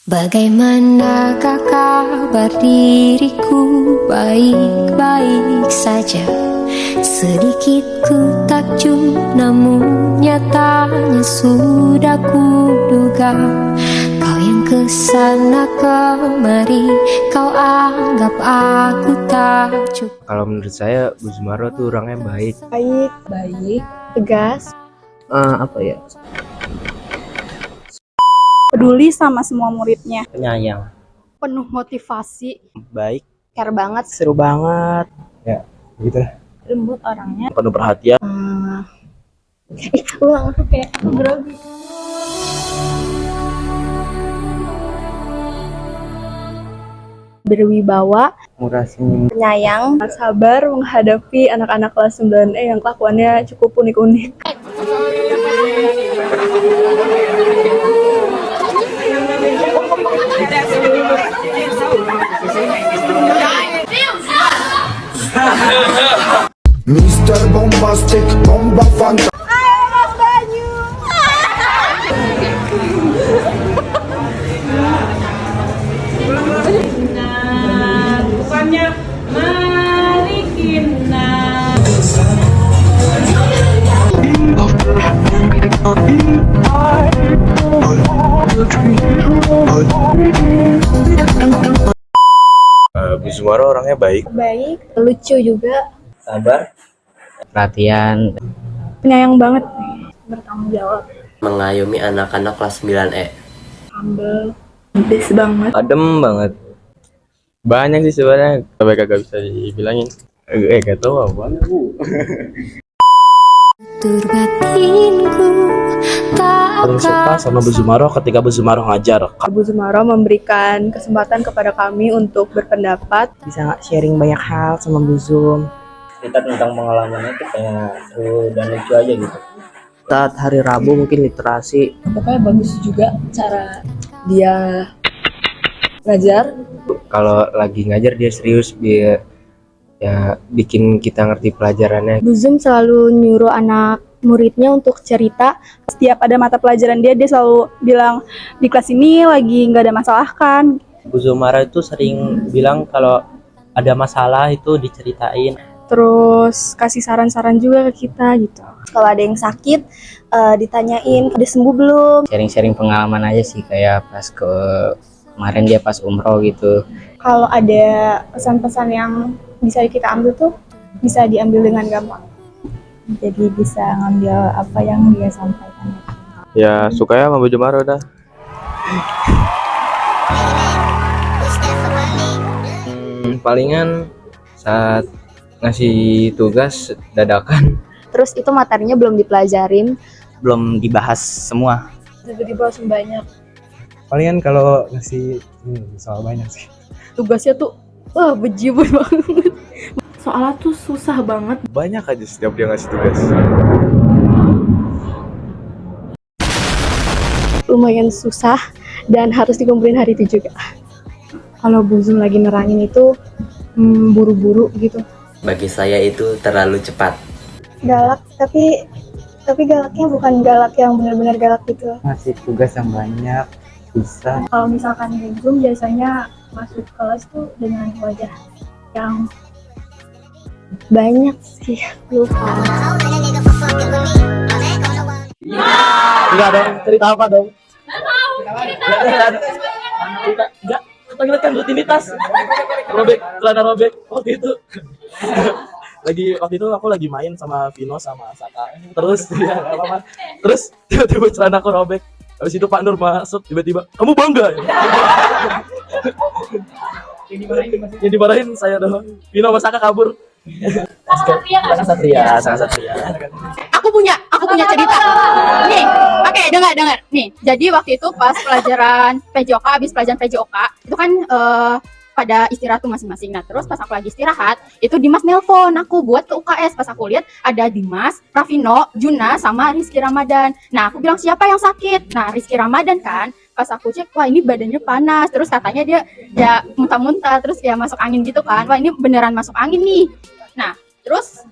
Bagaimana kabar diriku, baik-baik saja. Sedikit ku takjub namun nyatanya sudah kuduga. Kau yang kesana kemari, kau anggap aku takjub. Kalau menurut saya Bu Zumaro tuh orangnya baik. Baik, tegas, Apa ya? peduli sama semua muridnya, Penyayang, penuh motivasi, baik, care banget, seru banget. Ya, gitu lah. lembut orangnya. Penuh perhatian. Ulang aku kayak aku grogi. Berwibawa, Murah senyum. penyayang, sabar menghadapi anak-anak kelas 9E yang kelakuannya cukup unik-unik. Mr. Bombastic, bomba fanta. Bukannya mari kita Bu Zumaro orangnya baik, Baik, lucu juga, sabar, perhatian, penyayang banget, bertanggung jawab, mengayomi anak-anak kelas 9E. humble, best banget. adem banget. Banyak sih sebenarnya, tapi kagak bisa dibilangin. Gak tahu apa Bu. Tur batinku tak Paling suka sama Bu Zumaro ketika Bu Zumaro ngajar. Bu Zumaro memberikan kesempatan kepada kami untuk berpendapat. Bisa sharing banyak hal sama Bu Zum. Cerita tentang pengalamannya itu kayak seru dan lucu aja gitu. Saat hari Rabu mungkin literasi. Pokoknya bagus juga cara dia ngajar. Kalau lagi ngajar dia serius, dia ya bikin kita ngerti pelajarannya. Bu Zum selalu nyuruh anak muridnya untuk cerita. Setiap ada mata pelajaran dia selalu bilang di kelas ini lagi nggak ada masalah kan. Bu Zumaro itu sering bilang kalau ada masalah itu diceritain. Terus kasih saran-saran juga ke kita gitu. Kalau ada yang sakit ditanyain udah sembuh belum. Sharing-sharing pengalaman aja sih, kayak pas kemarin dia pas umroh gitu. Kalau ada pesan-pesan yang bisa kita ambil tuh bisa diambil dengan gampang. Jadi bisa ngambil apa yang dia sampaikan. Ya suka ya sama Bu Zumaro dah. Palingan saat ngasih tugas dadakan, Terus itu materinya belum dipelajarin, Belum dibahas semua. tiba-tiba langsung banyak. Palingan kalau ngasih soal banyak sih. Tugasnya tuh wah bejibun banget. Soalnya tuh susah banget. banyak aja setiap dia ngasih tugas. Lumayan susah dan harus dikumpulin hari itu juga. Kalau Bu Zum lagi nerangin itu buru-buru gitu. Bagi saya itu terlalu cepat. Galak tapi galaknya bukan galak yang benar-benar galak gitu. Ngasih tugas yang banyak, susah. Kalau misalkan di Zoom biasanya masuk kelas tuh dengan wajah yang banyak sih, lupa. Enggak dong, cerita apa dong? Enggak, kita ngeliat kan rutinitas. Celana robek waktu itu. Waktu itu aku lagi main sama Vino sama Saka. Terus ya nggak apa-apa. Terus tiba-tiba celana aku robek. Habis itu Pak Nur masuk tiba-tiba, "Kamu bangga ya?" Yang dimarahin saya doang. Vino sama Saka kabur. Sangat satria. Aku punya cerita. Nih, oke, dengar. Nih, jadi waktu itu pas pelajaran PJOK, habis pelajaran PJOK, itu kan pada istirahat tuh masing-masing. Nah, terus pas aku lagi istirahat, itu Dimas nelpon aku buat ke UKS. Pas aku lihat ada Dimas, Rafino, Juna, sama Rizky Ramadan. Nah, aku bilang siapa yang sakit? Nah, Rizky Ramadan kan. Pas aku cek, wah ini badannya panas. Terus katanya dia ya muntah-muntah, terus ya masuk angin gitu kan. Wah ini beneran masuk angin nih. Nah, terus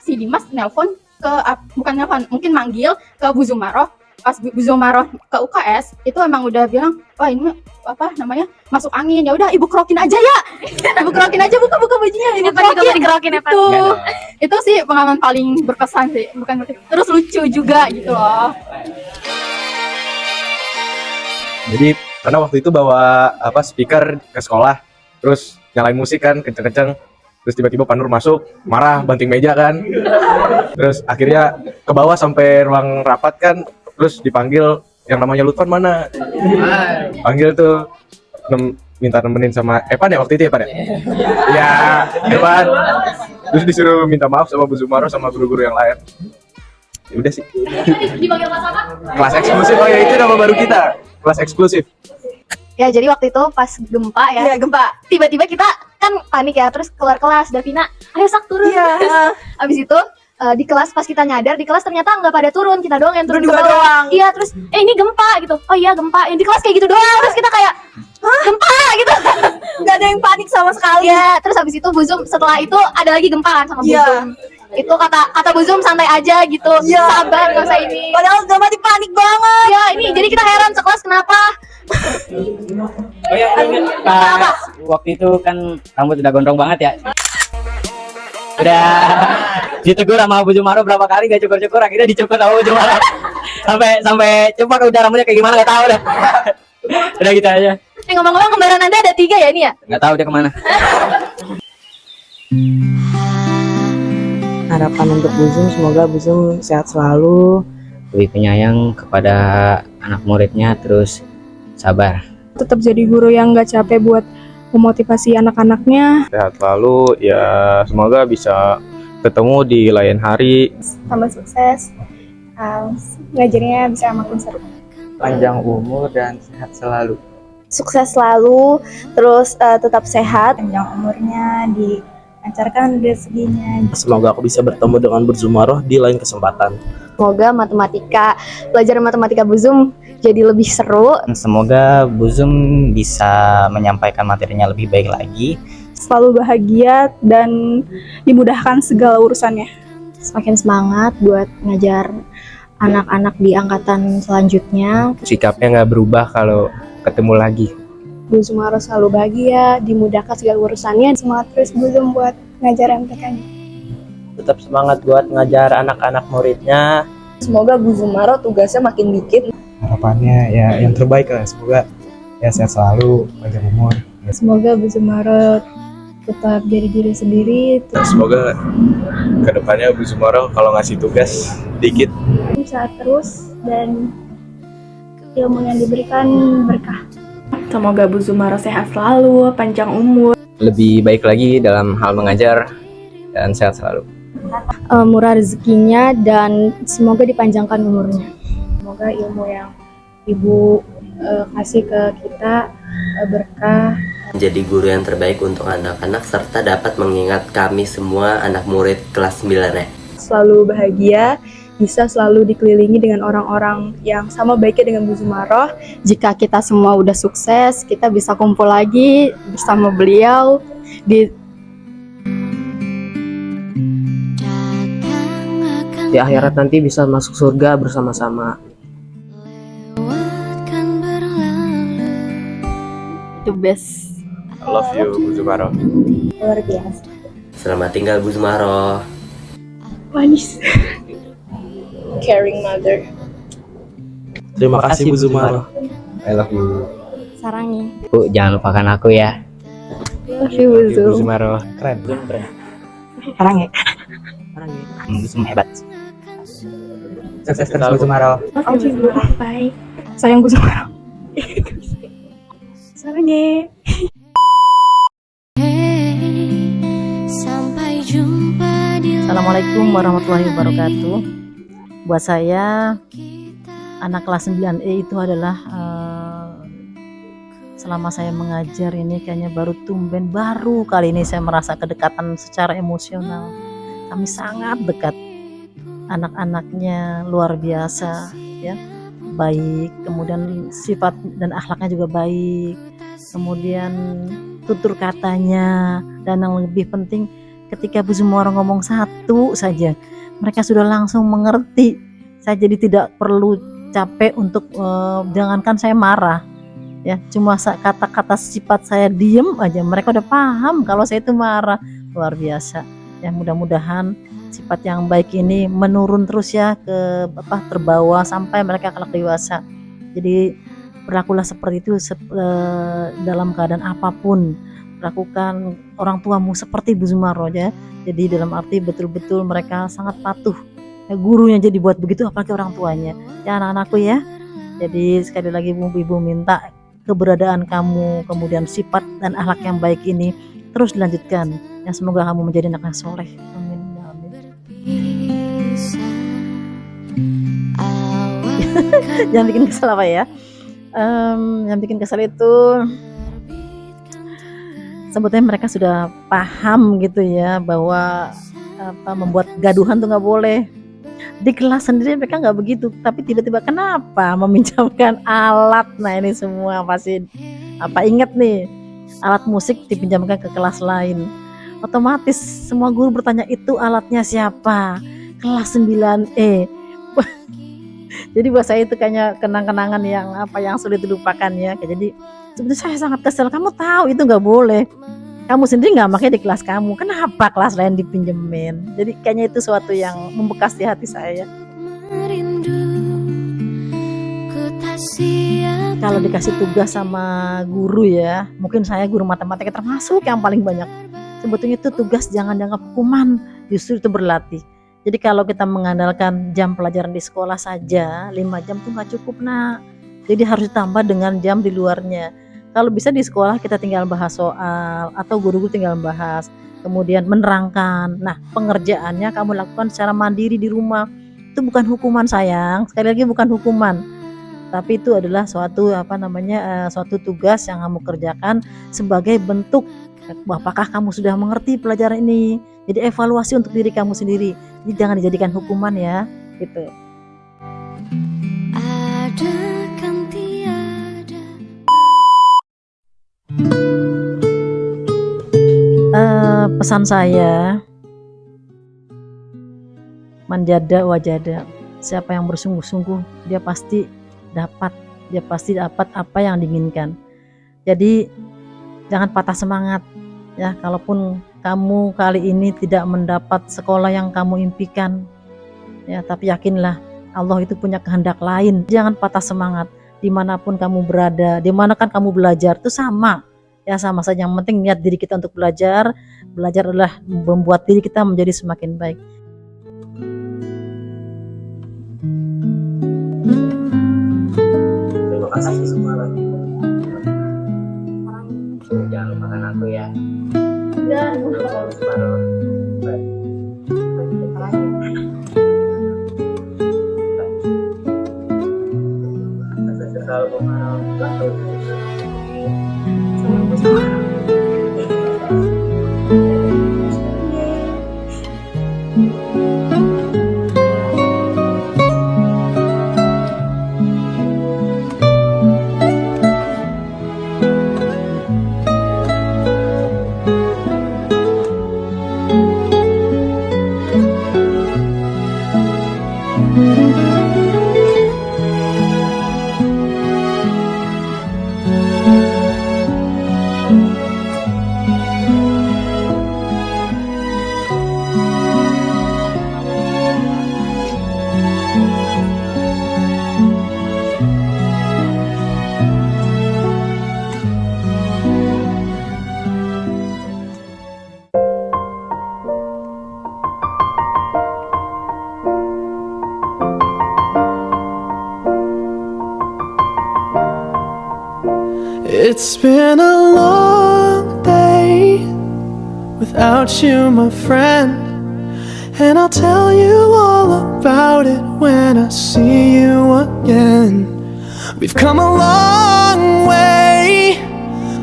si Dimas nelpon ke bukan nelpon, mungkin manggil ke Bu Zumaro. pas Bu Zumaroh ke UKS itu emang udah bilang, wah ini apa namanya masuk angin, ya udah ibu kerokin aja ya. Ibu kerokin aja, buka bajunya, ibu kerokin ya, itu sih pengalaman paling berkesan sih, bukan terus lucu juga gitu loh. Jadi karena waktu itu bawa speaker ke sekolah, terus nyalain musik kan kenceng-kenceng, terus tiba-tiba Pak Nur masuk, marah, banting meja kan, terus akhirnya ke bawah sampai ruang rapat kan, terus dipanggil yang namanya Lutfan mana, panggil tuh minta nemenin sama Evan ya waktu itu ya Pak ya, ya Evan, terus disuruh minta maaf sama Bu Zumaroh sama guru-guru yang lain. Ya udah sih. Dipanggil kelas apa? Kelas eksklusif, oh ya itu nama baru kita, kelas eksklusif. Ya jadi waktu itu pas gempa ya. Iya, gempa. Tiba-tiba kita kan panik ya, terus keluar kelas, Davina, ayo Sak turun. Iya. Abis itu di kelas pas kita nyadar di kelas ternyata nggak pada turun, kita doang yang turun Berdua ke bawah. doang. Iya, terus ini gempa gitu. Oh iya gempa. Yang di kelas kayak gitu doang. Terus kita kayak gempa gitu. Nggak ada yang panik sama sekali. Iya, terus habis itu Bu Zum setelah itu ada lagi gempa kan sama Bu Iya. Zum. Itu kata Bu Zum santai aja gitu. Iya. Sabar nggak usah ini. Padahal Gama panik banget. Ya ini jadi kita heran sekelas kenapa. Oh ya, ingat pas waktu itu kan rambut udah gondrong banget ya. Udah ditegur sama Bu Zumaroh berapa kali gak cukur-cukur, akhirnya dicukur sama Bu Zumaroh. sampai cepat udah rambutnya kayak gimana gak tahu dah. Udah gitu aja. Ngomong-ngomong kembaran Anda ada 3 ya ini ya? Gak tahu dia kemana. Harapan untuk Bu Zum, semoga Bu Zum sehat selalu, Lebih penyayang kepada anak muridnya, terus sabar. Tetap jadi guru yang nggak capek buat memotivasi anak-anaknya. Sehat selalu, ya semoga bisa ketemu di lain hari. Tambah sukses, ngajarnya bisa makin seru. panjang umur dan sehat selalu. Sukses selalu, terus tetap sehat, panjang umurnya, dilancarkan rezekinya. Semoga aku bisa bertemu dengan Bu Zumaroh di lain kesempatan. Semoga pelajaran matematika Bu Zum jadi lebih seru. Semoga Bu Zum bisa menyampaikan materinya lebih baik lagi. Selalu bahagia dan dimudahkan segala urusannya. Semakin semangat buat ngajar anak-anak di angkatan selanjutnya. Sikapnya nggak berubah kalau ketemu lagi. Bu Zumaroh selalu bahagia, dimudahkan segala urusannya. Semangat terus Bu Zum buat ngajar MTK-nya. Tetap semangat buat ngajar anak-anak muridnya. Semoga Bu Zumaroh tugasnya makin dikit. Harapannya ya yang terbaik lah, semoga ya sehat selalu, panjang umur. Semoga Bu Zumaroh tetap jadi diri sendiri. Semoga kedepannya Bu Zumaroh kalau ngasih tugas dikit, Sehat terus dan ilmu yang diberikan berkah. Semoga Bu Zumaroh sehat selalu, panjang umur. lebih baik lagi dalam hal mengajar, dan sehat selalu. Murah rezekinya dan semoga dipanjangkan umurnya. Semoga ilmu yang Ibu kasih ke kita berkah. Menjadi guru yang terbaik untuk anak-anak serta dapat mengingat kami semua anak murid kelas 9 Selalu bahagia, bisa selalu dikelilingi dengan orang-orang yang sama baiknya dengan Bu Zumaroh. Jika kita semua udah sukses, kita bisa kumpul lagi bersama beliau Di akhirat nanti bisa masuk surga bersama-sama. itu best. I love you Bu Zumaroh. Luar biasa. Selamat tinggal Bu Zumaroh. Manis. Caring mother. Terima kasih Bu Zumaroh. I love you Sarangi. Bu, jangan lupakan aku ya. Love you Bu Bu Zum. Zumaroh. Keren. Sekarang ya. Bu Zum hebat. Sukses terus Bu Zumaroh. Love you Bu. Bye. Sayang Bu Zumaroh. Sarangi. Sampai jumpa di Assalamualaikum warahmatullahi wabarakatuh. Buat saya, anak kelas 9E itu adalah selama saya mengajar ini kayaknya baru kali ini saya merasa kedekatan secara emosional. Kami sangat dekat. Anak-anaknya luar biasa ya. Baik, kemudian sifat dan akhlaknya juga baik. Kemudian tutur katanya, dan yang lebih penting ketika Bu Zumaroh ngomong satu saja mereka sudah langsung mengerti. Saya jadi tidak perlu capek untuk jangankan saya marah ya, cuma kata-kata sifat saya diem aja mereka udah paham kalau saya itu marah. Luar biasa ya, mudah-mudahan sifat yang baik ini menurun terus ya, ke terbawa sampai mereka kelak dewasa. Jadi berlakulah seperti itu dalam keadaan apapun. Lakukan orang tuamu seperti Bu Zumaro ya. Jadi dalam arti betul-betul mereka sangat patuh ya, gurunya jadi buat begitu, apalagi orang tuanya ya. Anak-anakku ya, jadi sekali lagi ibu minta keberadaan kamu, kemudian sifat dan akhlak yang baik ini terus dilanjutkan ya, semoga kamu menjadi anak yang soleh. Amin. Jangan bikin kesel apa ya, yang bikin kesel itu sebetulnya mereka sudah paham gitu ya, bahwa membuat gaduhan tuh nggak boleh. Di kelas sendiri mereka nggak begitu, tapi tiba-tiba kenapa meminjamkan alat. Nah ini semua pasti ingat nih, alat musik dipinjamkan ke kelas lain, otomatis semua guru bertanya itu alatnya siapa, kelas 9E. Jadi buat saya itu kayaknya kenang-kenangan yang sulit dilupakan ya. Jadi sebetulnya saya sangat kesel, kamu tahu itu nggak boleh, kamu sendiri nggak pakai di kelas kamu, kenapa kelas lain dipinjemin? Jadi kayaknya itu suatu yang membekas di hati saya. Kalau dikasih tugas sama guru ya, mungkin saya guru matematika termasuk yang paling banyak. Sebetulnya itu tugas jangan dianggap hukuman, justru itu berlatih. Jadi kalau kita mengandalkan jam pelajaran di sekolah saja 5 jam tuh nggak cukup nak. Jadi harus ditambah dengan jam di luarnya. Kalau bisa di sekolah kita tinggal bahas soal atau guru-guru tinggal bahas, kemudian menerangkan. Nah pengerjaannya kamu lakukan secara mandiri di rumah. Itu bukan hukuman sayang, sekali lagi bukan hukuman. Tapi itu adalah suatu suatu tugas yang kamu kerjakan sebagai bentuk apakah kamu sudah mengerti pelajaran ini. Jadi evaluasi untuk diri kamu sendiri. Jadi jangan dijadikan hukuman ya, gitu. Pesan saya, manjada wajada. Siapa yang bersungguh-sungguh, dia pasti dapat apa yang diinginkan. Jadi jangan patah semangat ya, kalaupun kamu kali ini tidak mendapat sekolah yang kamu impikan ya, tapi yakinlah Allah itu punya kehendak lain. Jangan patah semangat, dimanapun kamu berada, dimana kan kamu belajar itu sama ya, sama saja. Yang penting niat diri kita untuk belajar adalah membuat diri kita menjadi semakin baik. Terima kasih semua lagi. Jangan lupakan aku ya. It's been a long day without you, my friend, and I'll tell you all about it when I see you again. We've come a long way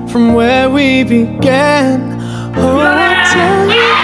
from where we began. Oh, I'll tell you